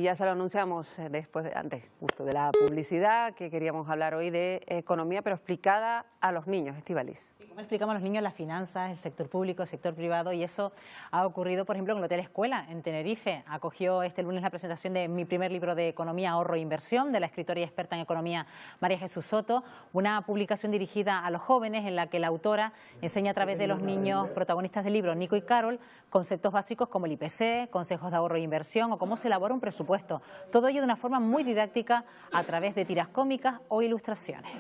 ya se lo anunciamos antes justo de la publicidad, que queríamos hablar hoy de economía, pero explicada a los niños, Estíbaliz. Sí, ¿cómo explicamos a los niños las finanzas, el sector público, el sector privado? Y eso ha ocurrido, por ejemplo, en el Hotel Escuela, en Tenerife. Acogió este lunes la presentación de mi primer libro de economía, ahorro e inversión, de la escritora y experta en economía María Jesús Soto, una publicación dirigida a los jóvenes en la que la autora enseña a través de los niños protagonistas del libro, Nico y Carol, conceptos básicos como el IPC, consejos de ahorro e inversión o cómo se elabora un presupuesto. Todo ello de una forma muy didáctica a través de tiras cómicas o ilustraciones.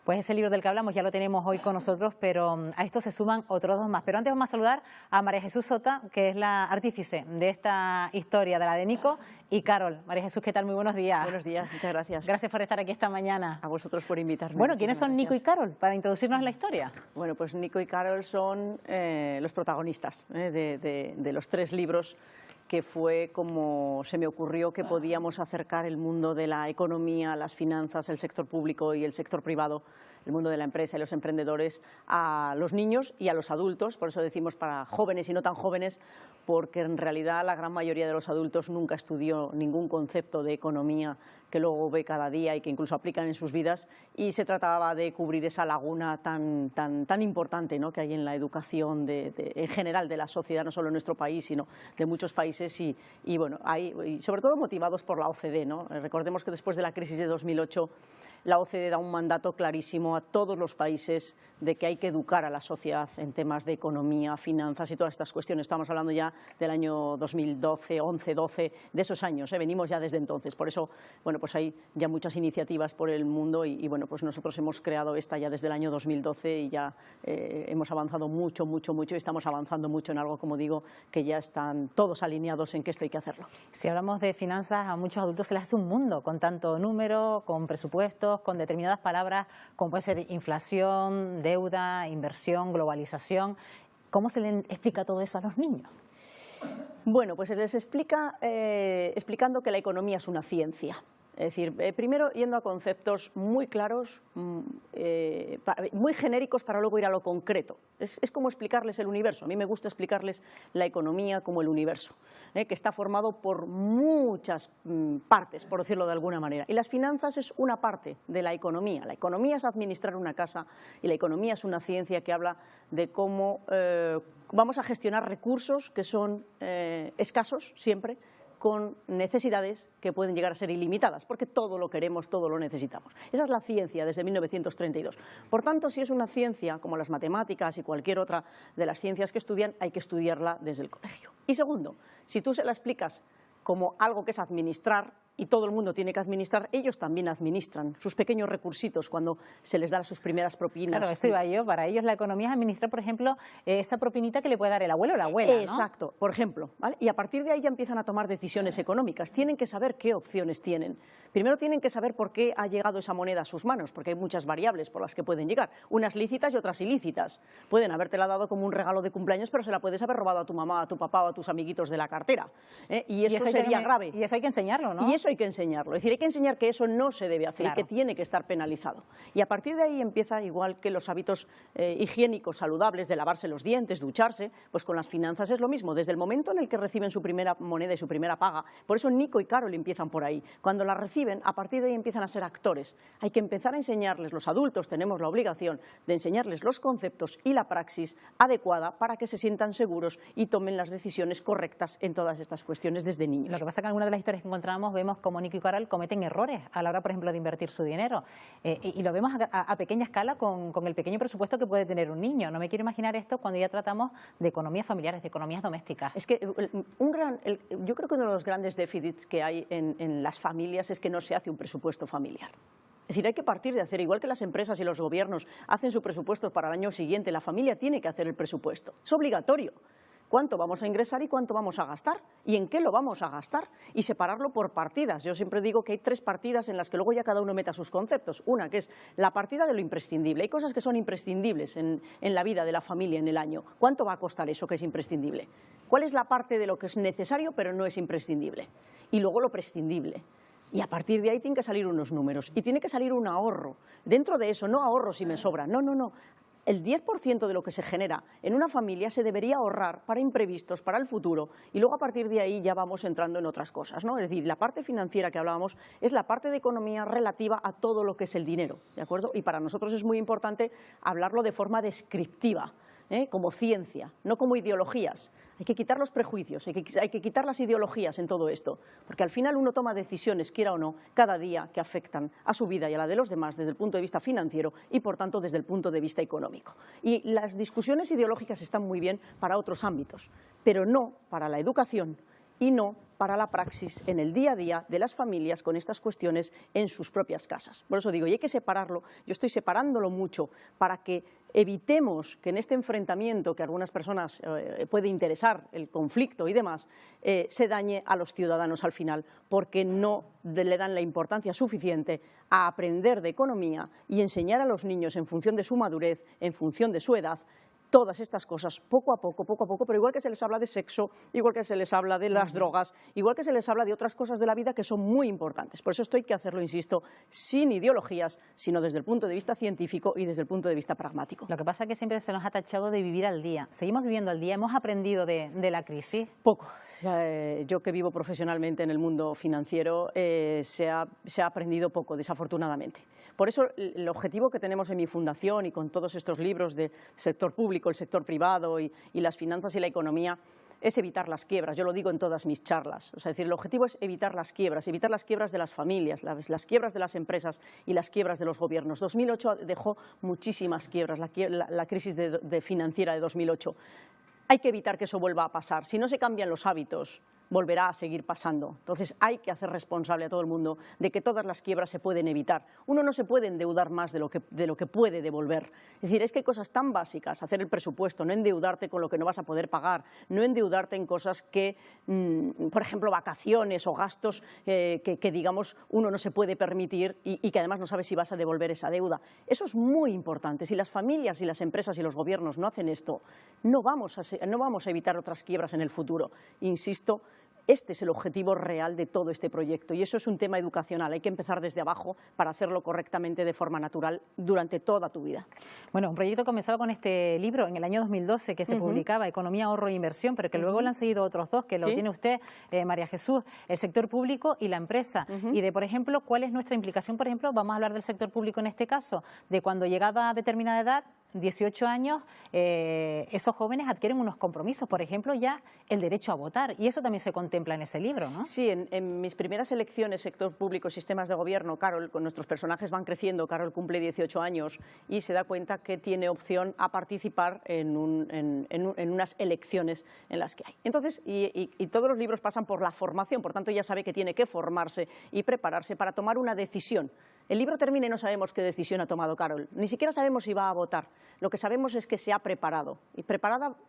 Pues ese libro del que hablamos ya lo tenemos hoy con nosotros, pero a esto se suman otros dos más. Pero antes vamos a saludar a María Jesús Sota, que es la artífice de esta historia, de la de Nico y Carol. María Jesús, ¿qué tal? Muy buenos días. Buenos días, muchas gracias. Gracias por estar aquí esta mañana. A vosotros por invitarme. Bueno, ¿quiénes son Nico y Carol? Para introducirnos en la historia. Bueno, pues Nico y Carol son los protagonistas de los tres libros, que fue como se me ocurrió que podíamos acercar el mundo de la economía, las finanzas, el sector público y el sector privado, el mundo de la empresa y los emprendedores, a los niños y a los adultos. Por eso decimos para jóvenes y no tan jóvenes, porque en realidad la gran mayoría de los adultos nunca estudió ningún concepto de economía que luego ve cada día y que incluso aplican en sus vidas, y se trataba de cubrir esa laguna tan importante, ¿no?, que hay en la educación en general de la sociedad, no solo en nuestro país, sino de muchos países, y bueno, y sobre todo motivados por la OCDE, ¿no? Recordemos que después de la crisis de 2008 la OCDE da un mandato clarísimo a todos los países de que hay que educar a la sociedad en temas de economía, finanzas y todas estas cuestiones. Estamos hablando ya del año 2012, 11, 12, de esos años, venimos ya desde entonces. Por eso, bueno, pues hay ya muchas iniciativas por el mundo y bueno, pues nosotros hemos creado esta ya desde el año 2012 y ya hemos avanzado mucho y estamos avanzando mucho en algo, como digo, que ya están todos alineados en que esto hay que hacerlo. Si hablamos de finanzas, a muchos adultos se les hace un mundo con tanto número, con presupuestos, con determinadas palabras, como puede ser inflación, deuda, inversión, globalización. ¿Cómo se les explica todo eso a los niños? Bueno, pues se les explica explicando que la economía es una ciencia. Es decir, primero yendo a conceptos muy claros, muy genéricos, para luego ir a lo concreto. Es como explicarles el universo. A mí me gusta explicarles la economía como el universo, que está formado por muchas partes, por decirlo de alguna manera. Y las finanzas es una parte de la economía. La economía es administrar una casa y la economía es una ciencia que habla de cómo vamos a gestionar recursos que son escasos siempre, con necesidades que pueden llegar a ser ilimitadas, porque todo lo queremos, todo lo necesitamos. Esa es la ciencia desde 1932. Por tanto, si es una ciencia como las matemáticas y cualquier otra de las ciencias que estudian, hay que estudiarla desde el colegio. Y segundo, si tú se la explicas como algo que es administrar, y todo el mundo tiene que administrar, ellos también administran sus pequeños recursitos cuando se les da sus primeras propinas. Claro, eso iba yo. Para ellos la economía es administrar, por ejemplo, esa propinita que le puede dar el abuelo o la abuela, ¿no? Exacto, por ejemplo, ¿vale? Y a partir de ahí ya empiezan a tomar decisiones económicas. Tienen que saber qué opciones tienen. Primero tienen que saber por qué ha llegado esa moneda a sus manos, porque hay muchas variables por las que pueden llegar, unas lícitas y otras ilícitas. Pueden habértela dado como un regalo de cumpleaños, pero se la puedes haber robado a tu mamá, a tu papá o a tus amiguitos de la cartera, y eso sería grave. Y eso hay que enseñarlo, ¿no? Y eso hay que enseñarlo. Es decir, hay que enseñar que eso no se debe hacer, claro, y que tiene que estar penalizado. Y a partir de ahí empieza, igual que los hábitos higiénicos saludables de lavarse los dientes, ducharse, pues con las finanzas es lo mismo. Desde el momento en el que reciben su primera moneda y su primera paga, por eso Nico y Carol empiezan por ahí. Cuando la reciben, a partir de ahí empiezan a ser actores. Hay que empezar a enseñarles, los adultos tenemos la obligación de enseñarles los conceptos y la praxis adecuada para que se sientan seguros y tomen las decisiones correctas en todas estas cuestiones desde niños. Lo que pasa es que en algunas de las historias que encontramos vemos como Nico y Carol cometen errores a la hora, por ejemplo, de invertir su dinero. Y lo vemos a pequeña escala con el pequeño presupuesto que puede tener un niño. No me quiero imaginar esto cuando ya tratamos de economías familiares, de economías domésticas. Es que yo creo que uno de los grandes déficits que hay en las familias es que no se hace un presupuesto familiar. Es decir, hay que partir de hacer, igual que las empresas y los gobiernos hacen su presupuesto para el año siguiente, la familia tiene que hacer el presupuesto. Es obligatorio. Cuánto vamos a ingresar y cuánto vamos a gastar y en qué lo vamos a gastar, y separarlo por partidas. Yo siempre digo que hay tres partidas en las que luego ya cada uno meta sus conceptos. Una, que es la partida de lo imprescindible. Hay cosas que son imprescindibles en la vida de la familia en el año. ¿Cuánto va a costar eso que es imprescindible? ¿Cuál es la parte de lo que es necesario pero no es imprescindible? Y luego lo prescindible. Y a partir de ahí tienen que salir unos números y tiene que salir un ahorro. Dentro de eso, no ahorro si me sobra, no. el 10% de lo que se genera en una familia se debería ahorrar para imprevistos, para el futuro, y luego a partir de ahí ya vamos entrando en otras cosas, ¿no? Es decir, la parte financiera que hablábamos es la parte de economía relativa a todo lo que es el dinero, ¿de acuerdo? Y para nosotros es muy importante hablarlo de forma descriptiva, como ciencia, no como ideologías. Hay que quitar los prejuicios, hay que quitar las ideologías en todo esto, porque al final uno toma decisiones, quiera o no, cada día que afectan a su vida y a la de los demás desde el punto de vista financiero y, por tanto, desde el punto de vista económico. Y las discusiones ideológicas están muy bien para otros ámbitos, pero no para la educación y no para la praxis en el día a día de las familias con estas cuestiones en sus propias casas. Por eso digo, y hay que separarlo, yo estoy separándolo mucho para que evitemos que en este enfrentamiento que a algunas personas puede interesar, el conflicto y demás, se dañe a los ciudadanos al final, porque no le dan la importancia suficiente a aprender de economía y enseñar a los niños en función de su madurez, en función de su edad, todas estas cosas poco a poco, pero igual que se les habla de sexo, igual que se les habla de las drogas, igual que se les habla de otras cosas de la vida que son muy importantes. Por eso esto hay que hacerlo, insisto, sin ideologías, sino desde el punto de vista científico y desde el punto de vista pragmático. Lo que pasa es que siempre se nos ha tachado de vivir al día. ¿Seguimos viviendo al día? ¿Hemos aprendido de la crisis? Poco. Yo que vivo profesionalmente en el mundo financiero, se ha aprendido poco, desafortunadamente. Por eso el objetivo que tenemos en mi fundación y con todos estos libros del sector público, el sector privado y las finanzas y la economía, es evitar las quiebras. Yo lo digo en todas mis charlas. O sea, es decir, el objetivo es evitar las quiebras de las familias, las quiebras de las empresas y las quiebras de los gobiernos. 2008 dejó muchísimas quiebras, la crisis financiera de 2008. Hay que evitar que eso vuelva a pasar. Si no se cambian los hábitos, volverá a seguir pasando. Entonces hay que hacer responsable a todo el mundo de que todas las quiebras se pueden evitar. Uno no se puede endeudar más de lo que puede devolver. Es decir, es que hay cosas tan básicas, hacer el presupuesto, no endeudarte con lo que no vas a poder pagar, no endeudarte en cosas que, por ejemplo, vacaciones o gastos que digamos, uno no se puede permitir y que además no sabe si vas a devolver esa deuda. Eso es muy importante. Si las familias y las empresas y los gobiernos no hacen esto, no vamos a evitar otras quiebras en el futuro. Insisto, este es el objetivo real de todo este proyecto y eso es un tema educacional. Hay que empezar desde abajo para hacerlo correctamente de forma natural durante toda tu vida. Bueno, un proyecto comenzaba con este libro en el año 2012 que se publicaba, Economía, Ahorro e Inversión, pero que luego le han seguido otros dos, que lo tiene usted, María Jesús, el sector público y la empresa. Y de, por ejemplo, ¿cuál es nuestra implicación? Por ejemplo, vamos a hablar del sector público en este caso, de cuando llegada a determinada edad, 18 años, esos jóvenes adquieren unos compromisos, por ejemplo, ya el derecho a votar, y eso también se contempla en ese libro, ¿no? Sí, en mis primeras elecciones, sector público, sistemas de gobierno, Carol, con nuestros personajes van creciendo, Carol cumple 18 años y se da cuenta que tiene opción a participar en unas elecciones en las que hay. Entonces, y todos los libros pasan por la formación, por tanto ya sabe que tiene que formarse y prepararse para tomar una decisión. El libro termina y no sabemos qué decisión ha tomado Carol, ni siquiera sabemos si va a votar. Lo que sabemos es que se ha preparado y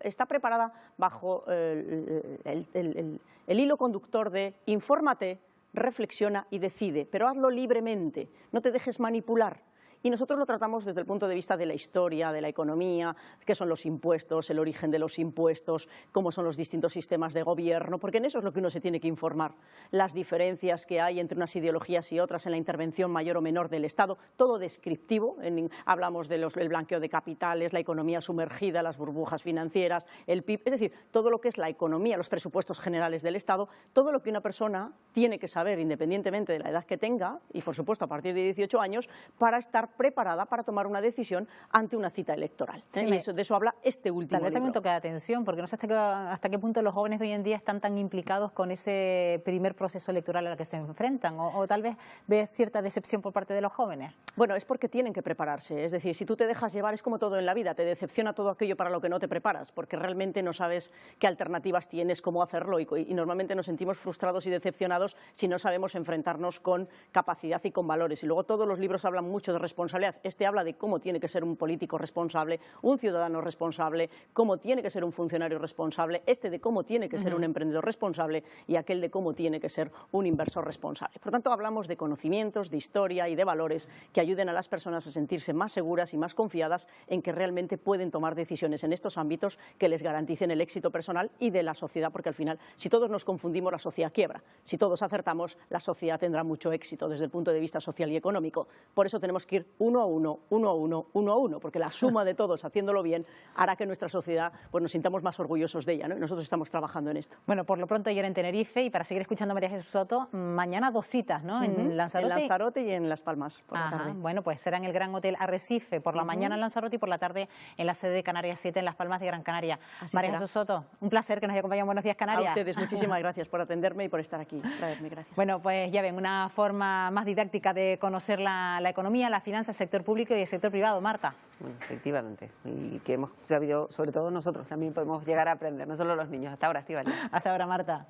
está preparada bajo el hilo conductor de infórmate, reflexiona y decide, pero hazlo libremente, no te dejes manipular. Y nosotros lo tratamos desde el punto de vista de la historia, de la economía, qué son los impuestos, el origen de los impuestos, cómo son los distintos sistemas de gobierno, porque en eso es lo que uno se tiene que informar. Las diferencias que hay entre unas ideologías y otras en la intervención mayor o menor del Estado, todo descriptivo. Hablamos del blanqueo de capitales, la economía sumergida, las burbujas financieras, el PIB, es decir, todo lo que es la economía, los presupuestos generales del Estado, todo lo que una persona tiene que saber independientemente de la edad que tenga y, por supuesto, a partir de 18 años, para estar preparada para tomar una decisión ante una cita electoral. Sí, y de eso habla este último libro. También toca de atención, porque no sé hasta qué punto los jóvenes de hoy en día están tan implicados con ese primer proceso electoral al que se enfrentan, o tal vez ves cierta decepción por parte de los jóvenes. Bueno, es porque tienen que prepararse, es decir, si tú te dejas llevar es como todo en la vida, te decepciona todo aquello para lo que no te preparas, porque realmente no sabes qué alternativas tienes, cómo hacerlo y normalmente nos sentimos frustrados y decepcionados si no sabemos enfrentarnos con capacidad y con valores. Y luego todos los libros hablan mucho de responsabilidad. Este habla de cómo tiene que ser un político responsable, un ciudadano responsable, cómo tiene que ser un funcionario responsable, este de cómo tiene que ser un emprendedor responsable y aquel de cómo tiene que ser un inversor responsable. Por tanto, hablamos de conocimientos, de historia y de valores que ayuden a las personas a sentirse más seguras y más confiadas en que realmente pueden tomar decisiones en estos ámbitos que les garanticen el éxito personal y de la sociedad, porque al final, si todos nos confundimos, la sociedad quiebra. Si todos acertamos, la sociedad tendrá mucho éxito desde el punto de vista social y económico. Por eso tenemos que ir uno a uno, porque la suma de todos haciéndolo bien hará que nuestra sociedad pues, nos sintamos más orgullosos de ella, ¿no? Y nosotros estamos trabajando en esto. Bueno, por lo pronto ayer en Tenerife, y para seguir escuchando a María Jesús Soto, mañana 2 citas, ¿no? En Lanzarote. En Lanzarote y en Las Palmas por la tarde. Bueno, pues será en el Gran Hotel Arrecife por la mañana en Lanzarote y por la tarde en la sede de Canarias 7 en Las Palmas de Gran Canaria. Así María será. Jesús Soto, un placer que nos haya acompañado en Buenos Días Canarias. A ustedes, muchísimas gracias por atenderme y por estar aquí. Traerme, gracias. Bueno, pues ya ven, una forma más didáctica de conocer la economía, la finanza, el sector público y el sector privado. Marta. Bueno, efectivamente, y que hemos sabido, sobre todo nosotros, también podemos llegar a aprender, no solo los niños. Hasta ahora, Estíbaliz. Hasta ahora, Marta.